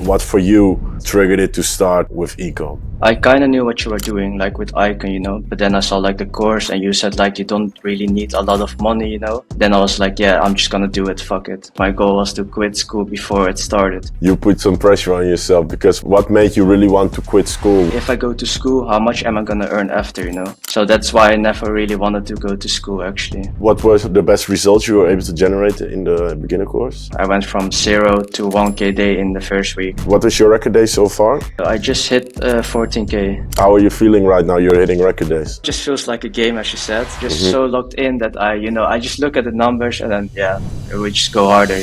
What for you triggered it to start with ecom? I kind of knew what you were doing, like with Icon, but then I saw like the course and you said like you don't really need a lot of money. Then I was like, yeah, I'm just gonna do it, fuck it. My goal was to quit school before it started. You put some pressure on yourself because what made you really want to quit school? If I go to school, how much am I gonna earn after, So that's why I never really wanted to go to school actually. What was the best results you were able to generate in the beginner course? I went from 0 to 1K day in the first week. What is your record day so far? I just hit 14K. How are you feeling right now? You're hitting record days. Just feels like a game, as you said. Just so locked in that I just look at the numbers and then, yeah, we just go harder.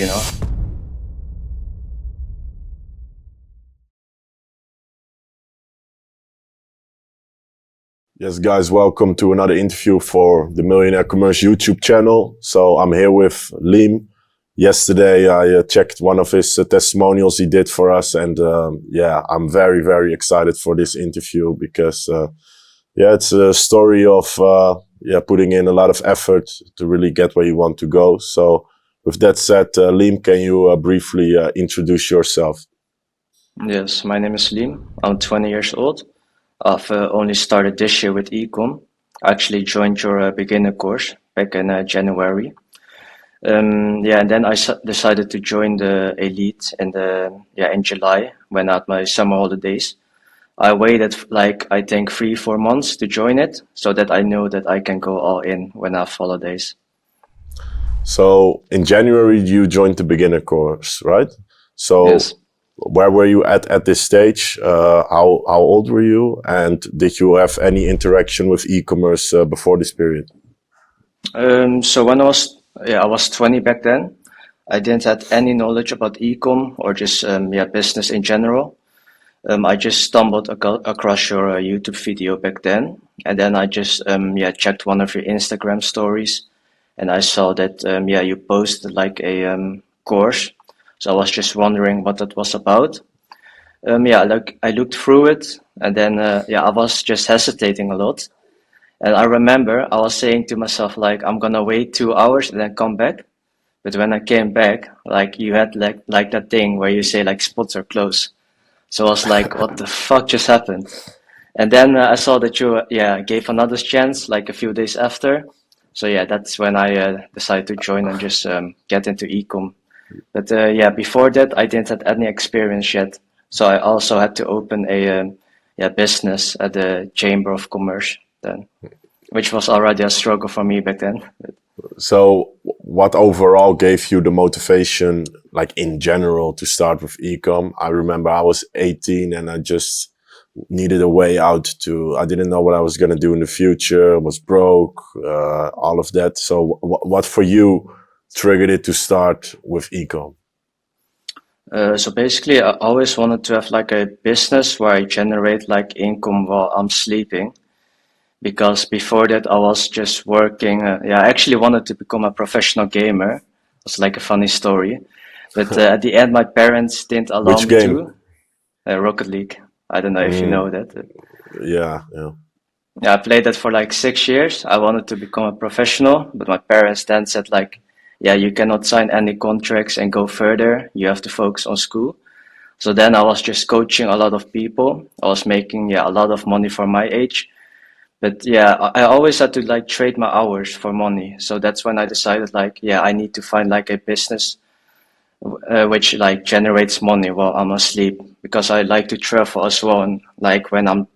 Yes, guys, welcome to another interview for the Millionaire Commerce YouTube channel. So I'm here with Liam. Yesterday, I checked one of his testimonials he did for us. And yeah, I'm very, very excited for this interview because, yeah, it's a story of putting in a lot of effort to really get where you want to go. So with that said, Liam, can you briefly introduce yourself? Yes, my name is Liam. I'm 20 years old. I've only started this year with ecom. I actually joined your beginner course back in January. Yeah, and then I decided to join the elite in July when I had my summer holidays. I waited like I think 3-4 months to join it so that I know that I can go all in when I have holidays. So in January, you joined the beginner course, right? So Yes. where were you at this stage? How old were you? And did you have any interaction with e-commerce before this period? So when I was 20 back then. I didn't have any knowledge about ecom or just business in general. I just stumbled across your YouTube video back then, and then I just checked one of your Instagram stories, and I saw that you posted like a course. So I was just wondering what that was about. Like I looked through it, and then I was just hesitating a lot. And I remember I was saying to myself like I'm gonna wait 2 hours and then come back. But when I came back, like you had like that thing where you say like spots are closed. So I was like, what the fuck just happened? And then I saw that you gave another chance like a few days after. So yeah, that's when I decided to join and just get into ecom. But before that I didn't have any experience yet. So I also had to open a business at the Chamber of Commerce then, which was already a struggle for me back then. So what overall gave you the motivation, like in general, to start with ecom? I remember I was 18 and I just needed a way out I didn't know what I was going to do in the future, was broke, all of that. So what for you triggered it to start with ecom? So basically, I always wanted to have like a business where I generate like income while I'm sleeping. Because before that, I was just working. I actually wanted to become a professional gamer. It's like a funny story. But at the end, my parents didn't allow Which me game? to. Rocket League. I don't know if you know that. Yeah. Yeah, I played that for like 6 years. I wanted to become a professional, but my parents then said like, yeah, you cannot sign any contracts and go further. You have to focus on school. So then I was just coaching a lot of people. I was making a lot of money for my age. But yeah, I always had to like trade my hours for money. So that's when I decided like, I need to find like a business which like generates money while I'm asleep because I like to travel as well. And like when I'm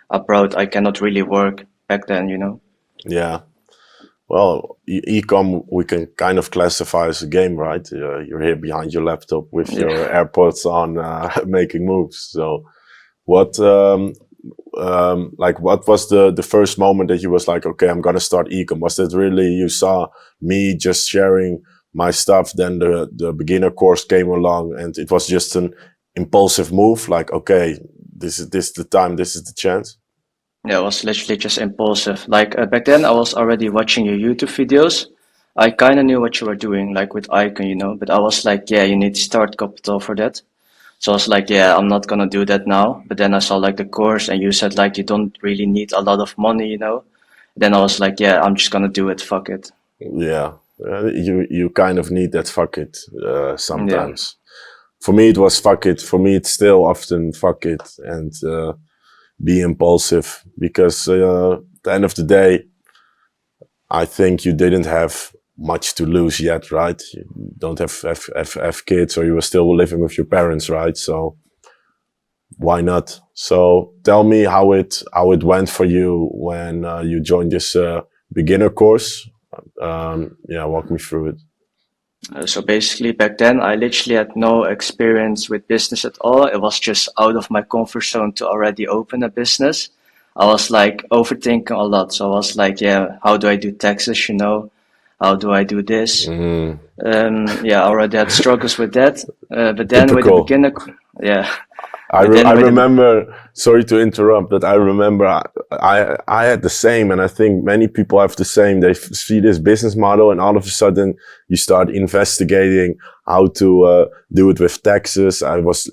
abroad, I cannot really work back then. Yeah. Well, ecom we can kind of classify as a game, right? You're here behind your laptop with Yeah. your AirPods on, making moves. So, what what was the first moment that you was like, okay, I'm gonna start ecom? Was that really you saw me just sharing my stuff, then the beginner course came along, and it was just an impulsive move, like, okay, this is the time, this is the chance? Yeah, it was literally just impulsive. Like back then, I was already watching your YouTube videos. I kind of knew what you were doing, like with Icon, but I was like, yeah, you need to start capital for that. So I was like, yeah, I'm not gonna do that now. But then I saw like the course and you said like you don't really need a lot of money. Then I was like, yeah, I'm just gonna do it, fuck it. Yeah, you kind of need that fuck it Yeah. sometimes. for me it was fuck it. For me it's still often fuck it and be impulsive because at the end of the day, I think you didn't have much to lose yet, right? You don't have kids, or you were still living with your parents, right? So why not? So tell me how it went for you when you joined this beginner course. Yeah, walk me through it. So basically, back then, I literally had no experience with business at all. It was just out of my comfort zone to already open a business. I was like overthinking a lot. So I was like, yeah, how do I do taxes? You know, how do I do this? Mm, Yeah, I already had struggles with that. But then with the typical. beginner, yeah, I, but re- then I with the remember, sorry to interrupt, but I remember I had the same, and I think many people have the same. They see this business model, and all of a sudden you start investigating how to do it with taxes. I was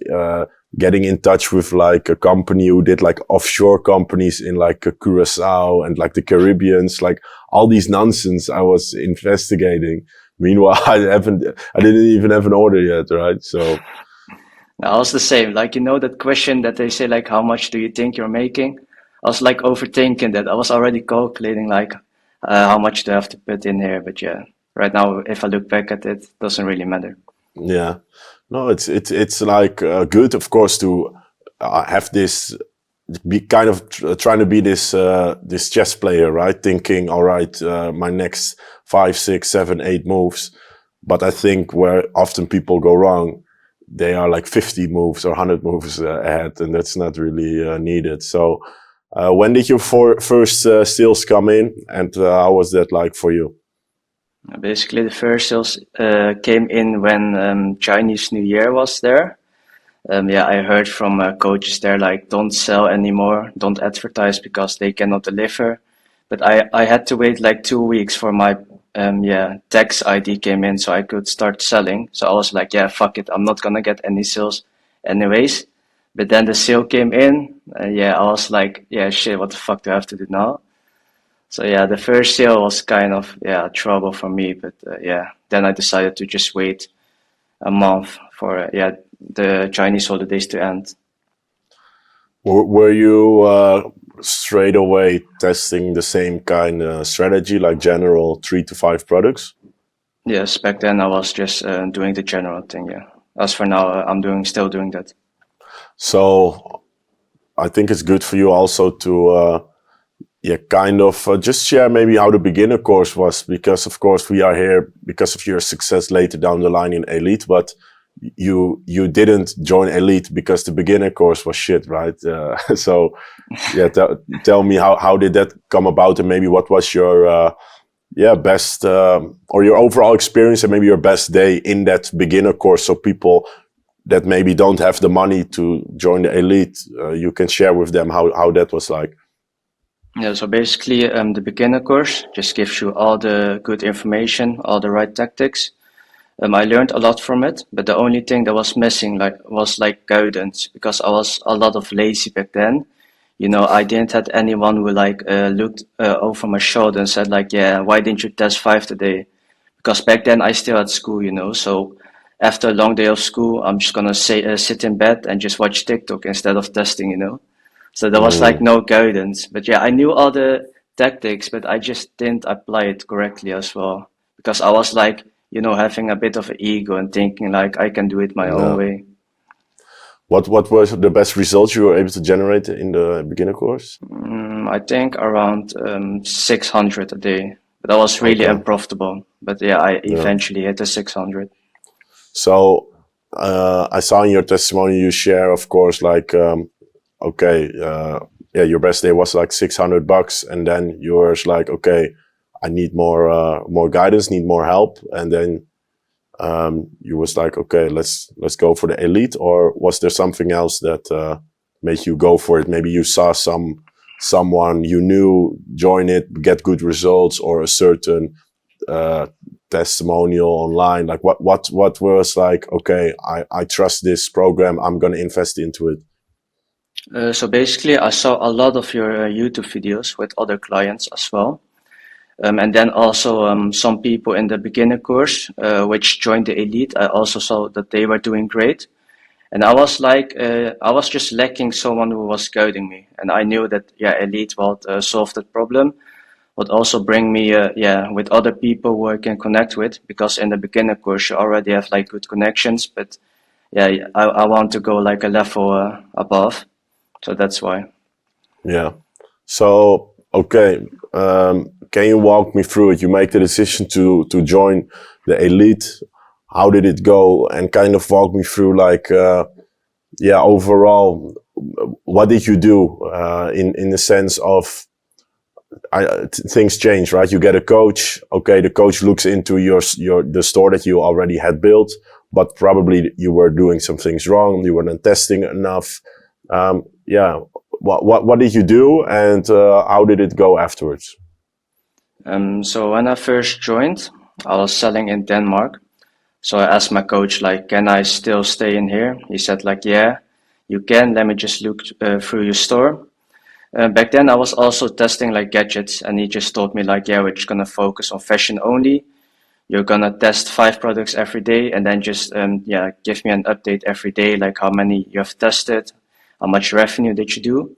getting in touch with like a company who did like offshore companies in like Curacao and like the Caribbeans, like all these nonsense I was investigating. Meanwhile, I didn't even have an order yet, right? So. I was the same. Like, you know, that question that they say, like, how much do you think you're making? I was like overthinking that. I was already calculating, like, how much do I have to put in here? But yeah, right now, if I look back at it, doesn't really matter. Yeah, no, it's like good, of course, to have this be kind of trying to be this chess player, right? Thinking, all right, my next 5, 6, 7, 8 moves. But I think where often people go wrong, they are like 50 moves or 100 moves ahead, and that's not really needed. So, when did your first sales come in, and how was that like for you? Basically, the first sales came in when Chinese New Year was there. Yeah, I heard from coaches there, like, don't sell anymore, don't advertise because they cannot deliver. But I had to wait like 2 weeks for my yeah, tax ID came in so I could start selling. So I was like, yeah, fuck it, I'm not gonna get any sales anyways. But then the sale came in, yeah, I was like, yeah, shit, what the fuck do I have to do now? So yeah, the first sale was kind of, yeah, trouble for me. But yeah, then I decided to just wait a month for yeah, the Chinese holidays to end. Were you straight away testing the same kind of strategy, like general 3 to 5 products? Yes, back then I was just doing the general thing. Yeah. As for now, I'm still doing that. So I think it's good for you also to, yeah, kind of just share maybe how the beginner course was, because of course we are here because of your success later down the line in Elite, but you didn't join Elite because the beginner course was shit, right? So yeah, tell me how did that come about, and maybe what was your yeah, best or your overall experience, and maybe your best day in that beginner course, so people that maybe don't have the money to join the Elite, you can share with them how that was like. Yeah, so basically, the beginner course just gives you all the good information, all the right tactics. I learned a lot from it, but the only thing that was missing was like guidance because I was a lot of lazy back then. You know, I didn't have anyone who like looked over my shoulder and said like, yeah, why didn't you test five today? Because back then I still had school, you know. So after a long day of school, I'm just gonna sit in bed and just watch TikTok instead of testing, you know. So there was like Mm, no guidance. But yeah, I knew all the tactics, but I just didn't apply it correctly as well. Because I was like, you know, having a bit of an ego and thinking like I can do it my own no. way. What were the best results you were able to generate in the beginner course? I think around 600 a day. But that was really Okay. unprofitable. But yeah, I Yeah. eventually hit the 600. So I saw in your testimony you share, of course, like okay, yeah, your best day was like $600, and then you were like, okay, I need more guidance, need more help, and then you was like, okay, let's go for the Elite, or was there something else that made you go for it? Maybe you saw someone you knew join it, get good results, or a certain uh, testimonial online. Like what was like, okay, I trust this program, I'm gonna invest into it. So basically, I saw a lot of your YouTube videos with other clients as well. And then also some people in the beginner course, which joined the elite, I also saw that they were doing great. And I was like, I was just lacking someone who was guiding me. And I knew that, yeah, Elite would solve that problem, would also bring me, yeah, with other people who I can connect with. Because in the beginner course, you already have like good connections, but yeah, I want to go like a level above. So that's why. Yeah. So, okay, can you walk me through it? You make the decision to join the Elite. How did it go? And kind of walk me through, like, yeah, overall, what did you do in the sense of things change, right? You get a coach. Okay, the coach looks into the store that you already had built, but probably you were doing some things wrong. You weren't testing enough. Yeah. What did you do, and how did it go afterwards? So when I first joined, I was selling in Denmark. So I asked my coach, like, can I still stay in here? He said, like, yeah, you can. Let me just look through your store. Back then, I was also testing like gadgets, and he just told me, like, yeah, we're just gonna focus on fashion only. You're gonna test 5 products every day, and then just yeah, give me an update every day, like how many you have tested, how much revenue did you do.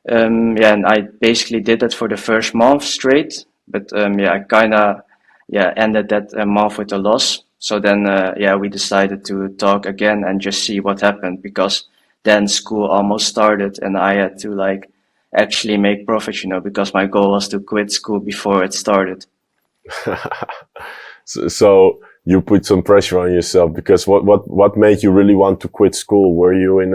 Yeah, and I basically did that for the first month straight, but yeah, I kind of yeah ended that month with a loss. So then yeah, we decided to talk again and just see what happened, because then school almost started and I had to like actually make profit, you know, because my goal was to quit school before it started. So you put some pressure on yourself, because what made you really want to quit school? Were you in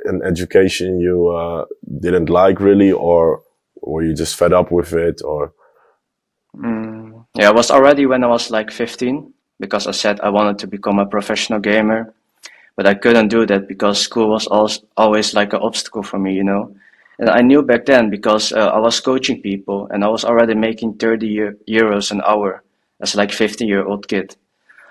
an education you didn't like really, or were you just fed up with it, or? Yeah, it was already when I was like 15, because I said I wanted to become a professional gamer, but I couldn't do that because school was always like an obstacle for me, you know. And I knew back then because I was coaching people and I was already making 30 euros an hour as like 15-year-old kid.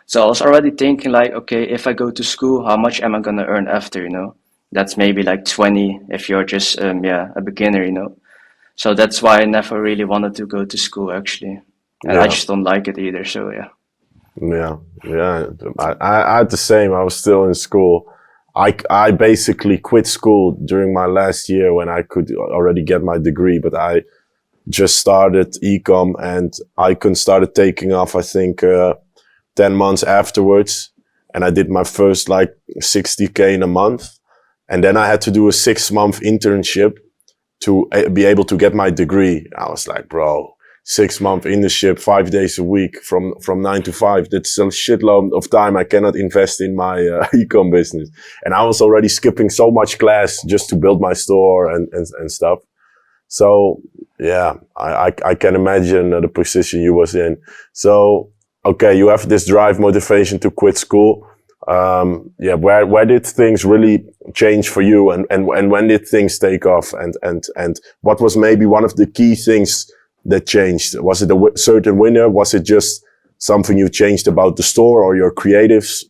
So I was already thinking like, okay, if I go to school, how much am I gonna earn after, you know? That's maybe like 20 if you're just yeah, a beginner, you know. So that's why I never really wanted to go to school actually. And I Yeah. just don't like it either, so yeah. Yeah, yeah. I had the same. I was still in school. I basically quit school during my last year when I could already get my degree, but I just started ecom, and Icon started taking off, I think, 10 months afterwards. And I did my first like 60K in a month. And then I had to do a 6-month internship to be able to get my degree. I was like, bro, 6-month internship, 5 days a week from 9 to 5. That's a shitload of time I cannot invest in my ecom business. And I was already skipping so much class just to build my store and stuff. So yeah, I can imagine the position you was in. So, okay, you have this drive, motivation to quit school. Yeah, where did things really change for you, and when did things take off, and what was maybe one of the key things that changed? Was it a certain winner? Was it just something you changed about the store or your creatives?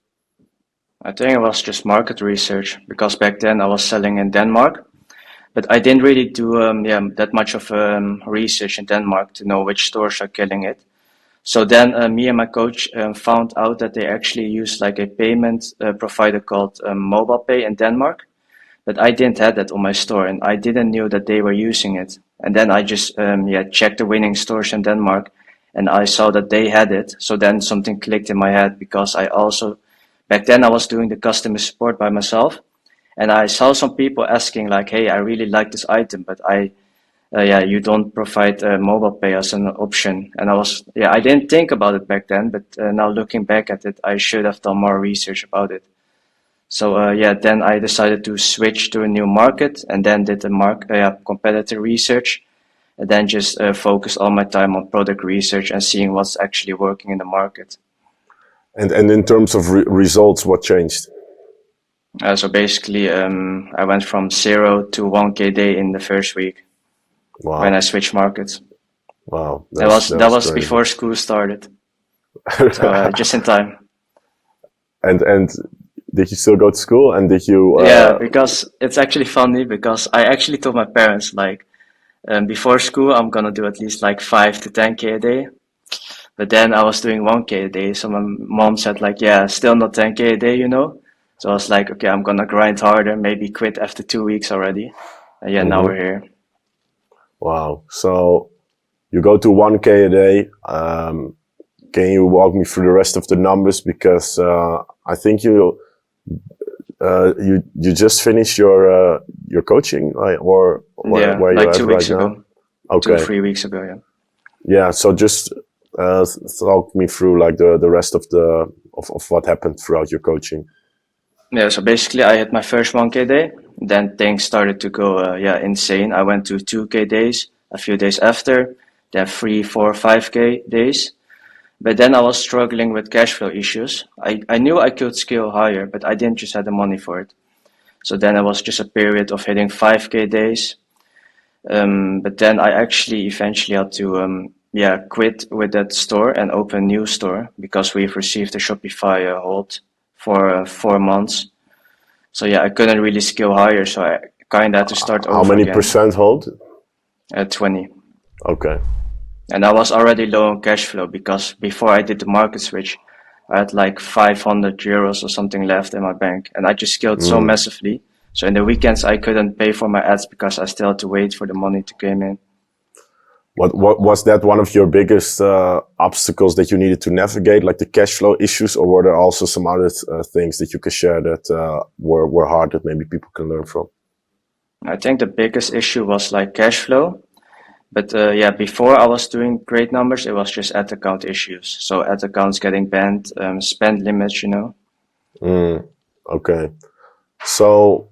I think it was just market research because back then I was selling in Denmark, but I didn't really do yeah, that much of research in Denmark to know which stores are killing it. So then me and my coach found out that they actually use like a payment provider called MobilePay in Denmark, but I didn't have that on my store and I didn't know that they were using it. And then I just yeah, checked the winning stores in Denmark and I saw that they had it. So then something clicked in my head because I also, back then I was doing the customer support by myself and I saw some people asking like, hey, I really like this item, but yeah, you don't provide mobile pay as an option. And yeah, I didn't think about it back then, but now looking back at it, I should have done more research about it. So yeah, then I decided to switch to a new market and then did the competitor research and then just focus all my time on product research and seeing what's actually working in the market. And in terms of results, what changed? So basically, I went from 0 to 1K day in the first week when I Wow, switched markets. wow, That was crazy. before school started, so just in time. And did you still go to school? And did you? Yeah, because it's actually funny because I actually told my parents like before school I'm gonna do at least like 5 to 10K a day. But then I was doing 1K a day, so my mom said like, yeah, still not 10K a day, you know. So I was like, okay, I'm gonna grind harder, maybe quit after 2 weeks already. And yeah, now we're here. Wow. So you go to 1K a day. Can you walk me through the rest of the numbers? Because I think you just finished your coaching, right? Or Yeah, where you like at 2 weeks right now? ago, Okay. 3 weeks ago, yeah. Yeah. So just talk me through like the rest of of what happened throughout your coaching. Yeah, so basically I hit my first 1K day, then things started to go insane. I went to 2K days a few days after, then 3, 4, 5K days. But then I was struggling with cash flow issues. I knew I could scale higher, but I didn't just have the money for it. So then it was just a period of hitting 5K days. But then I actually eventually had to quit with that store and open a new store because we've received a Shopify hold for 4 months. So yeah, I couldn't really scale higher, so I kind of had to start How over many again percent hold? at 20. Okay. And I was already low on cash flow because before I did the market switch, I had like 500 euros or something left in my bank, and I just scaled so massively. So in the weekends, I couldn't pay for my ads because I still had to wait for the money to come in. What was that one of your biggest obstacles that you needed to navigate, like the cash flow issues, or were there also some other things that you could share that were hard that maybe people can learn from? I think the biggest issue was like cash flow. But before I was doing great numbers, it was just ad account issues. So ad accounts getting banned, spend limits, you know. Okay. So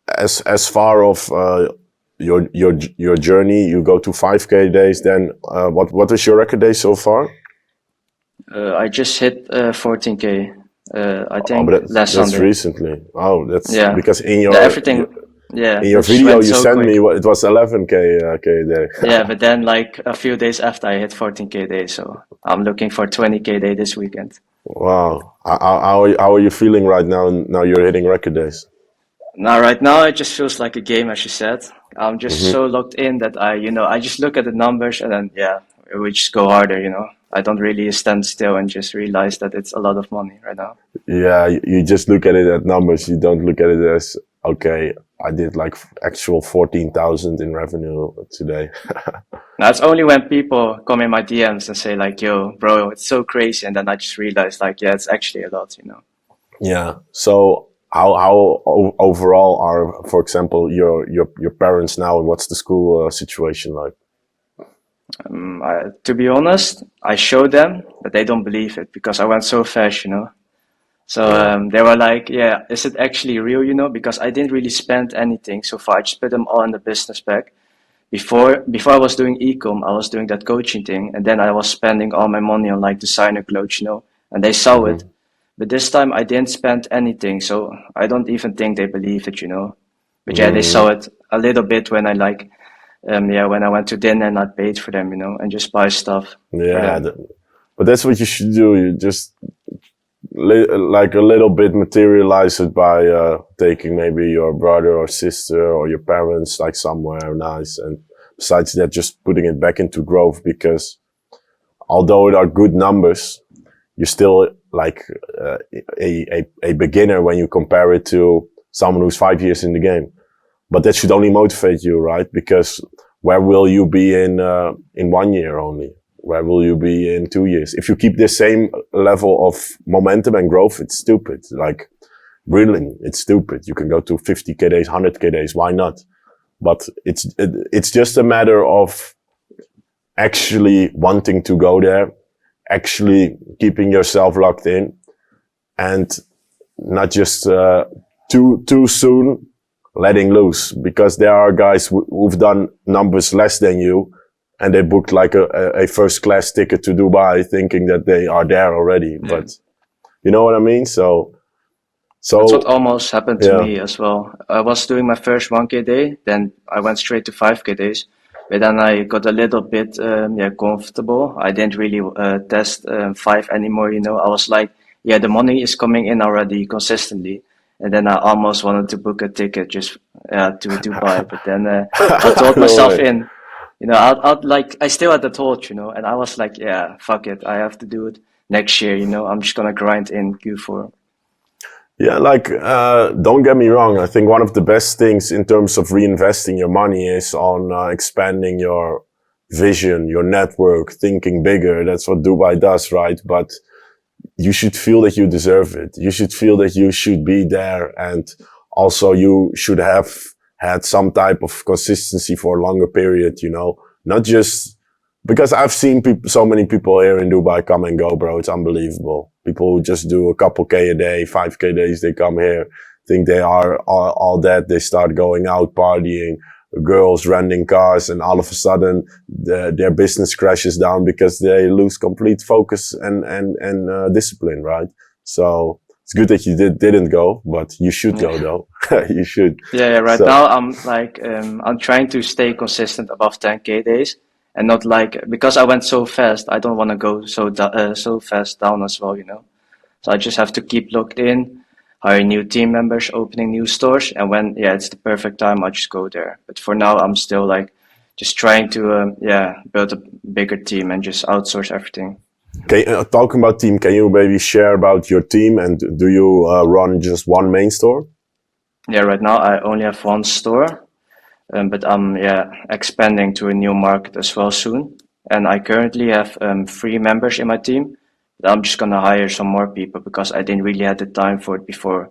as far of your journey, you go to 5K days. Then what is your record day so far? I just hit 14K. I Oh, think but last that's Sunday. recently. Oh, that's Yeah, because in everything. Yeah, in your it just video went you so sent me quick. it was 11K K day. Yeah, but then like a few days after I hit 14K day, so I'm looking for 20K day this weekend. Wow. How are you feeling right now? Now you're hitting record days. Now, right now, it just feels like a game, as you said. I'm just so locked in that I just look at the numbers and then, we just go harder, you know. I don't really stand still and just realize that it's a lot of money right now. Yeah, you just look at it at numbers. You don't look at it as, okay, I did like actual 14,000 in revenue today. Now, it's only when people come in my DMs and say like, yo, bro, it's so crazy. And then I just realize like, yeah, it's actually a lot, you know. Yeah. So how overall are, for example, your parents now, and what's the school situation like? To be honest, I showed them, but they don't believe it because I went so fast, you know. So Yeah. they were like, yeah, is it actually real, you know? Because I didn't really spend anything so far. I just put them all in the business bag. Before I was doing ecom, I was doing that coaching thing, and then I was spending all my money on like designer clothes, you know, and they saw it. But this time I didn't spend anything, so I don't even think they believe it, you know. But yeah, they saw it a little bit when I like, when I went to dinner and I paid for them, you know, and just buy stuff for Yeah. them. But that's what you should do. You just like a little bit materialize it by taking maybe your brother or sister or your parents like somewhere nice, and besides that just putting it back into growth, because although it are good numbers, you're still like a beginner when you compare it to someone who's 5 years in the game. But that should only motivate you, right? Because where will you be in 1 year only? Where will you be in 2 years? If you keep the same level of momentum and growth, it's stupid. Like, really, it's stupid. You can go to 50K days, 100K days. Why not? But it's just a matter of actually wanting to go there, actually keeping yourself locked in, and not just too soon letting loose. Because there are guys who've done numbers less than you, and they booked like a first class ticket to Dubai thinking that they are there already. Yeah. But you know what I mean? So That's what almost happened to yeah. me as well. I was doing my first 1K day, then I went straight to 5K days. But then I got a little bit comfortable. I didn't really test 5 anymore, you know. I was like, yeah, the money is coming in already consistently. And then I almost wanted to book a ticket just to Dubai. But then I told No myself way. in, you know, I still had the thought, you know, and I was like, yeah, fuck it. I have to do it next year, you know. I'm just gonna grind in Q4. Yeah, like, don't get me wrong. I think one of the best things in terms of reinvesting your money is on expanding your vision, your network, thinking bigger. That's what Dubai does, right? But you should feel that you deserve it. You should feel that you should be there. And also you should have had some type of consistency for a longer period, you know, not just because I've seen people, so many people here in Dubai come and go, bro. It's unbelievable. People who just do a couple K a day, 5K days, they come here, think they are all that. They start going out partying, girls renting cars, and all of a sudden their business crashes down because they lose complete focus and discipline, right? So it's good that you didn't go, but you should go though. You should. Yeah, yeah, right So now I'm like I'm trying to stay consistent above 10K days and not like because I went so fast, I don't want to go so fast down as well, you know. So I just have to keep locked in, hire new team members, opening new stores, and when yeah, it's the perfect time, I just go there. But for now, I'm still like just trying to yeah, build a bigger team and just outsource everything. talking about team, can you maybe share about your team and do you run just one main store? Yeah, right now I only have one store, but I'm yeah expanding to a new market as well soon. And I currently have 3 members in my team. But I'm just gonna hire some more people because I didn't really have the time for it before.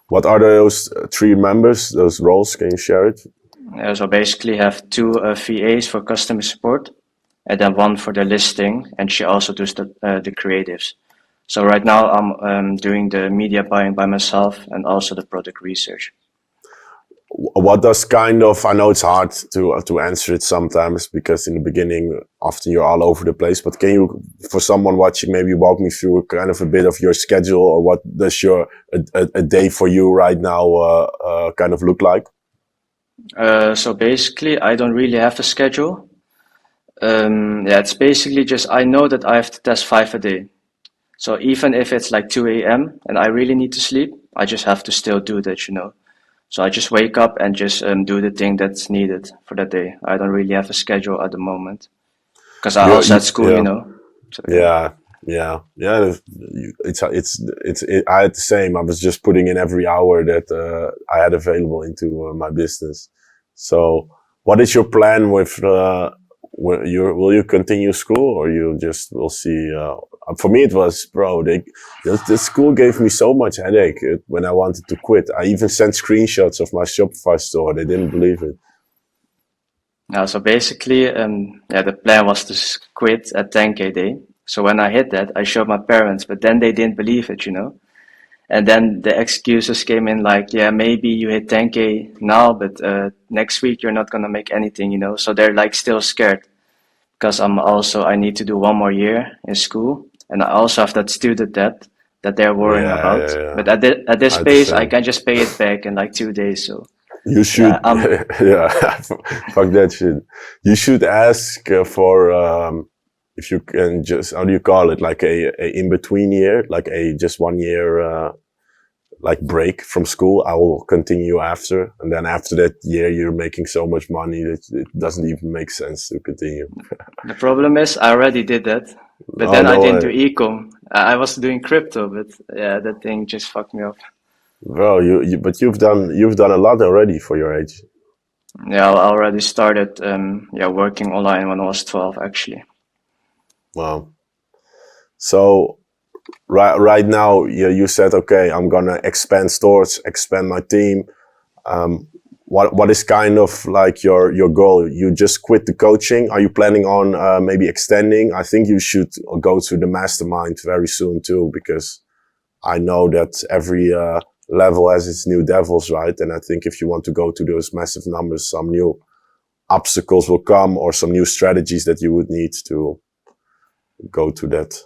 What are those three members, those roles? Can you share it? So basically have two VAs for customer support, and then one for the listing, and she also does the creatives. So right now I'm doing the media buying by myself and also the product research. What does kind of, I know it's hard to answer it sometimes because in the beginning often you're all over the place, but can you, for someone watching, maybe walk me through kind of a bit of your schedule, or what does your a day for you right now kind of look like? So basically I don't really have a schedule. Yeah, it's basically just I know that I have to test 5 a day. So even if it's like 2 a.m. and I really need to sleep, I just have to still do that, you know. So I just wake up and just do the thing that's needed for that day. I don't really have a schedule at the moment because I also at school, you Yeah. know. So yeah. Yeah. I had the same. I was just putting in every hour that I had available into my business. So, what is your plan with? Will you continue school, or you just will see? For me, it was, bro. The school gave me so much headache when I wanted to quit. I even sent screenshots of my Shopify store. They didn't believe it. Now, so basically, yeah, the plan was to quit at 10K day. So when I hit that, I showed my parents, but then they didn't believe it, you know. And then the excuses came in like, yeah, maybe you hit 10K now, but next week you're not gonna make anything, you know. So they're like still scared because I need to do 1 more year in school, and I also have that student debt that they're worrying about. Yeah. But at this I had the pace, I same. can just pay it back in like 2 days. So You yeah, should, yeah, fuck that shit. You should ask for, if you can just, how do you call it? Like a in between year, like a just 1 year, like break from school. I will continue after. And then after that year, you're making so much money that it doesn't even make sense to continue. the problem is I already did that, but Oh, then I no didn't do way. ecom. I was doing crypto, but yeah, that thing just fucked me up. Bro, but you've done a lot already for your age. Yeah, I already started yeah working online when I was 12 actually. Wow. So, right now, you said, okay, I'm gonna expand stores, expand my team. What is kind of like your goal? You just quit the coaching. Are you planning on maybe extending? I think you should go to the mastermind very soon too, because I know that every level has its new devils, right? And I think if you want to go to those massive numbers, some new obstacles will come, or some new strategies that you would need to go to that.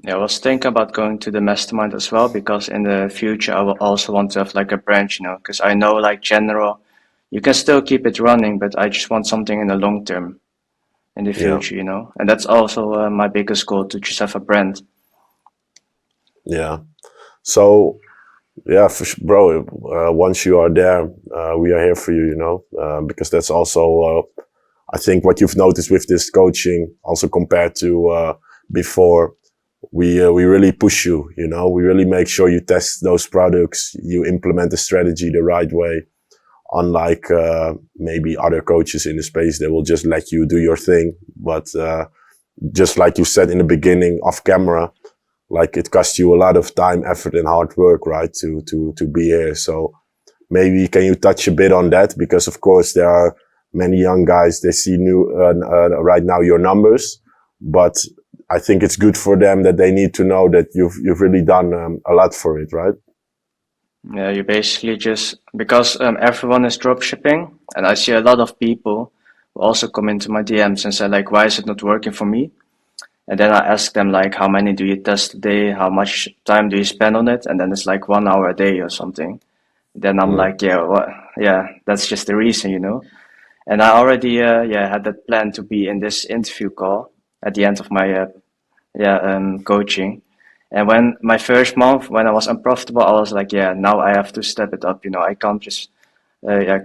Yeah, I was thinking about going to the mastermind as well because in the future I will also want to have like a branch, you know, because I know like general, you can still keep it running, but I just want something in the long term in the Yeah. future, you know, and that's also my biggest goal to just have a brand. Yeah. So, yeah, bro, once you are there, we are here for you, you know, because that's also, I think what you've noticed with this coaching, also compared to before, we really push you, you know, we really make sure you test those products, you implement the strategy the right way. Unlike, maybe other coaches in the space, they will just let you do your thing. But, just like you said in the beginning off camera, like it costs you a lot of time, effort and hard work, right? To be here. So maybe can you touch a bit on that? Because of course there are many young guys, they see right now your numbers, but I think it's good for them that they need to know that you've really done a lot for it, right? Yeah, you basically just because everyone is drop shipping, and I see a lot of people who also come into my DMs and say like, why is it not working for me? And then I ask them like, how many do you test a day? How much time do you spend on it? And then it's like 1 hour a day or something. Then I'm like, yeah, what? Yeah, that's just the reason, you know. And I already had that plan to be in this interview call at the end of my coaching. And when my first month, when I was unprofitable, I was like, yeah, now I have to step it up. You know, I can't just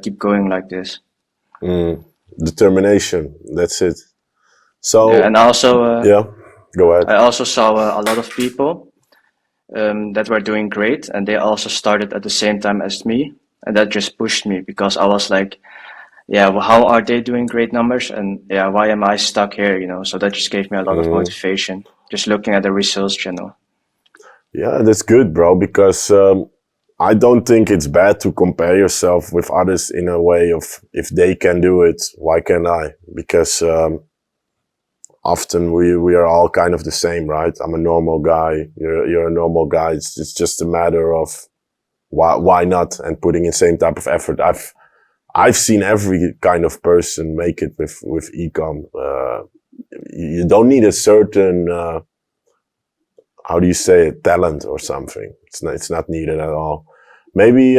keep going like this. Determination. That's it. So Yeah, and also, yeah, go ahead. I also saw a lot of people that were doing great, and they also started at the same time as me, and that just pushed me because I was like, yeah, well, how are they doing great numbers, and yeah, why am I stuck here? You know, so that just gave me a lot of motivation just looking at the results channel. Yeah, that's good, bro, because I don't think it's bad to compare yourself with others in a way of if they can do it, why can't I? Because often we are all kind of the same, right? I'm a normal guy, you're a normal guy. It's just a matter of why not, and putting in same type of effort. I've seen every kind of person make it with ecom. You don't need a certain how do you say it, talent or something. It's not needed at all. Maybe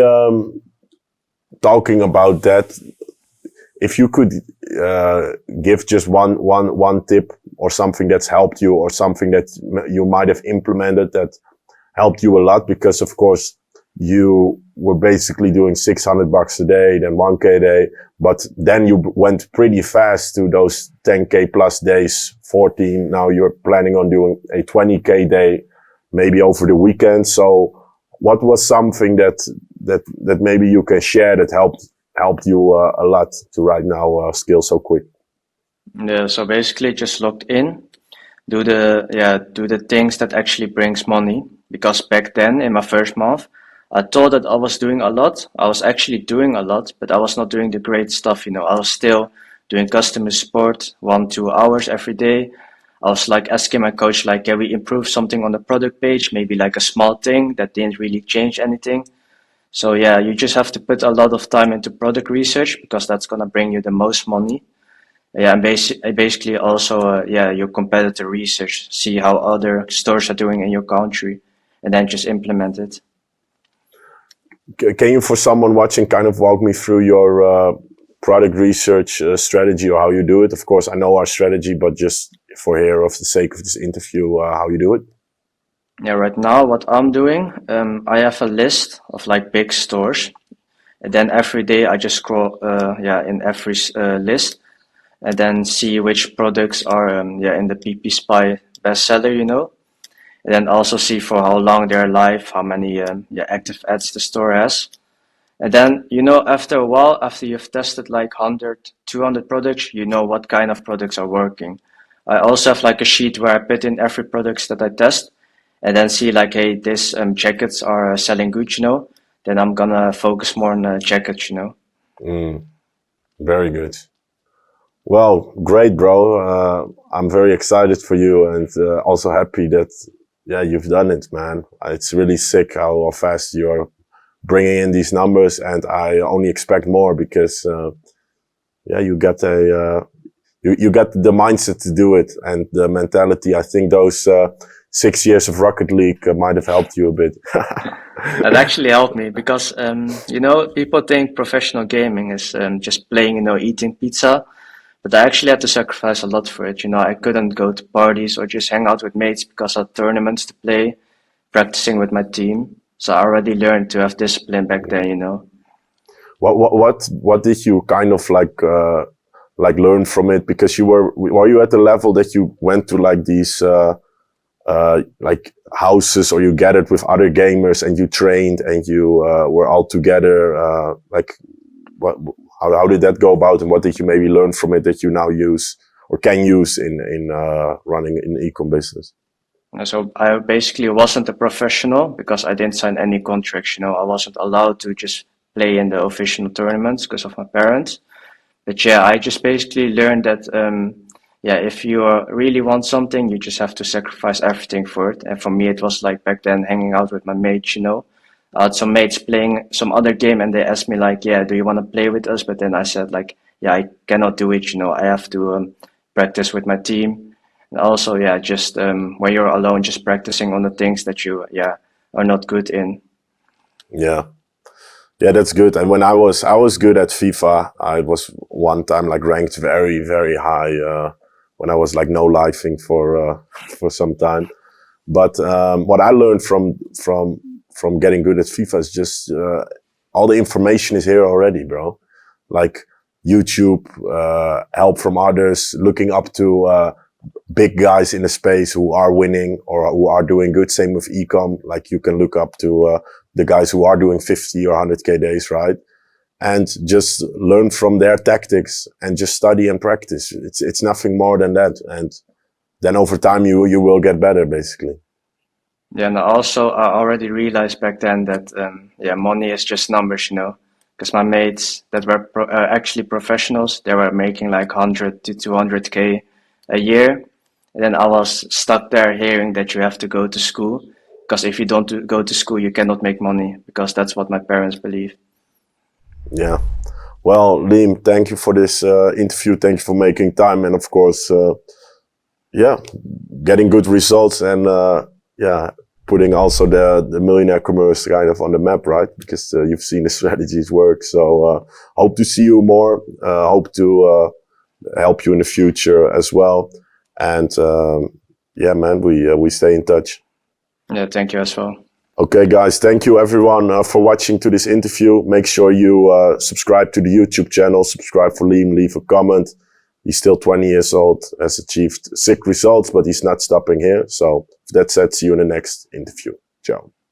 talking about that, if you could give just one tip or something that's helped you, or something that you might have implemented that helped you a lot, because of course you were basically doing $600 a day, then 1K a day, but then you went pretty fast to those 10K plus days, 14. Now you're planning on doing a 20K day, maybe over the weekend. So what was something that maybe you can share that helped you a lot to right now scale so quick? Yeah, so basically just logged in, do the things that actually brings money. Because back then in my first month, I thought that I was doing a lot. I was actually doing a lot, but I was not doing the great stuff, you know. I was still doing customer support 1-2 hours every day. I was like asking my coach, like, can we improve something on the product page? Maybe like a small thing that didn't really change anything. So yeah, you just have to put a lot of time into product research because that's gonna bring you the most money. Yeah, and basically also your competitor research, see how other stores are doing in your country, and then just implement it. Can you, for someone watching, kind of walk me through your product research strategy, or how you do it? Of course, I know our strategy, but just for here, of the sake of this interview, how you do it? Yeah, right now what I'm doing, I have a list of like big stores, and then every day I just scroll in every list, and then see which products are in the PP Spy bestseller, you know. And then also see for how long they're live, how many active ads the store has. And then, you know, after a while, after you've tested like 100, 200 products, you know what kind of products are working. I also have like a sheet where I put in every products that I test, and then see like, hey, this jackets are selling good, you know. Then I'm gonna focus more on jackets, you know. Very good. Well, great, bro. I'm very excited for you, and also happy that you've done it, man. It's really sick how fast you're bringing in these numbers, and I only expect more because you got you got the mindset to do it and the mentality. I think those 6 years of Rocket League might have helped you a bit. That actually helped me because you know, people think professional gaming is just playing, you know, eating pizza. But I actually had to sacrifice a lot for it. You know, I couldn't go to parties or just hang out with mates because I had tournaments to play, practicing with my team. So I already learned to have discipline back then, you know. What did you kind of like learn from it? Because were you at the level that you went to like these like houses, or you gathered with other gamers and you trained and you were all together. Like, how did that go about, and what did you maybe learn from it that you now use or can use in running an e-com business? So I basically wasn't a professional because I didn't sign any contracts. You know, I wasn't allowed to just play in the official tournaments because of my parents. But yeah, I just basically learned that yeah, if you really want something, you just have to sacrifice everything for it. And for me, it was like back then hanging out with my mates. You know, I had some mates playing some other game, and they asked me like, "Yeah, do you want to play with us?" But then I said like, "Yeah, I cannot do it. You know, I have to practice with my team." And also, yeah, just when you're alone, just practicing on the things that you, yeah, are not good in. Yeah. Yeah, that's good. And when I was good at FIFA, I was one time like ranked very, very high, when I was like no lifing for some time. But, what I learned from getting good at FIFA is just, all the information is here already, bro. Like YouTube, help from others, looking up to, big guys in the space who are winning or who are doing good. Same with ecom. Like you can look up to the guys who are doing 50 or 100K days, right? And just learn from their tactics and just study and practice. It's nothing more than that. And then over time you will get better, basically. Yeah, and also I already realized back then that yeah, money is just numbers, you know. Because my mates that were actually professionals, they were making like 100 to 200K a year. And then I was stuck there hearing that you have to go to school. Because if you don't go to school, you cannot make money. Because that's what my parents believe. Yeah. Well, Liam, thank you for this interview. Thank you for making time. And of course, yeah, getting good results and yeah, putting also the millionaire commerce kind of on the map, right? Because you've seen the strategies work. So hope to see you more. Hope to help you in the future as well. And yeah, man, we stay in touch. Yeah, thank you as well. Okay, guys, thank you everyone for watching to this interview. Make sure you subscribe to the YouTube channel, subscribe for Liam, leave a comment. He's still 20 years old, has achieved sick results, but he's not stopping here. So, with that said, see you in the next interview. Ciao.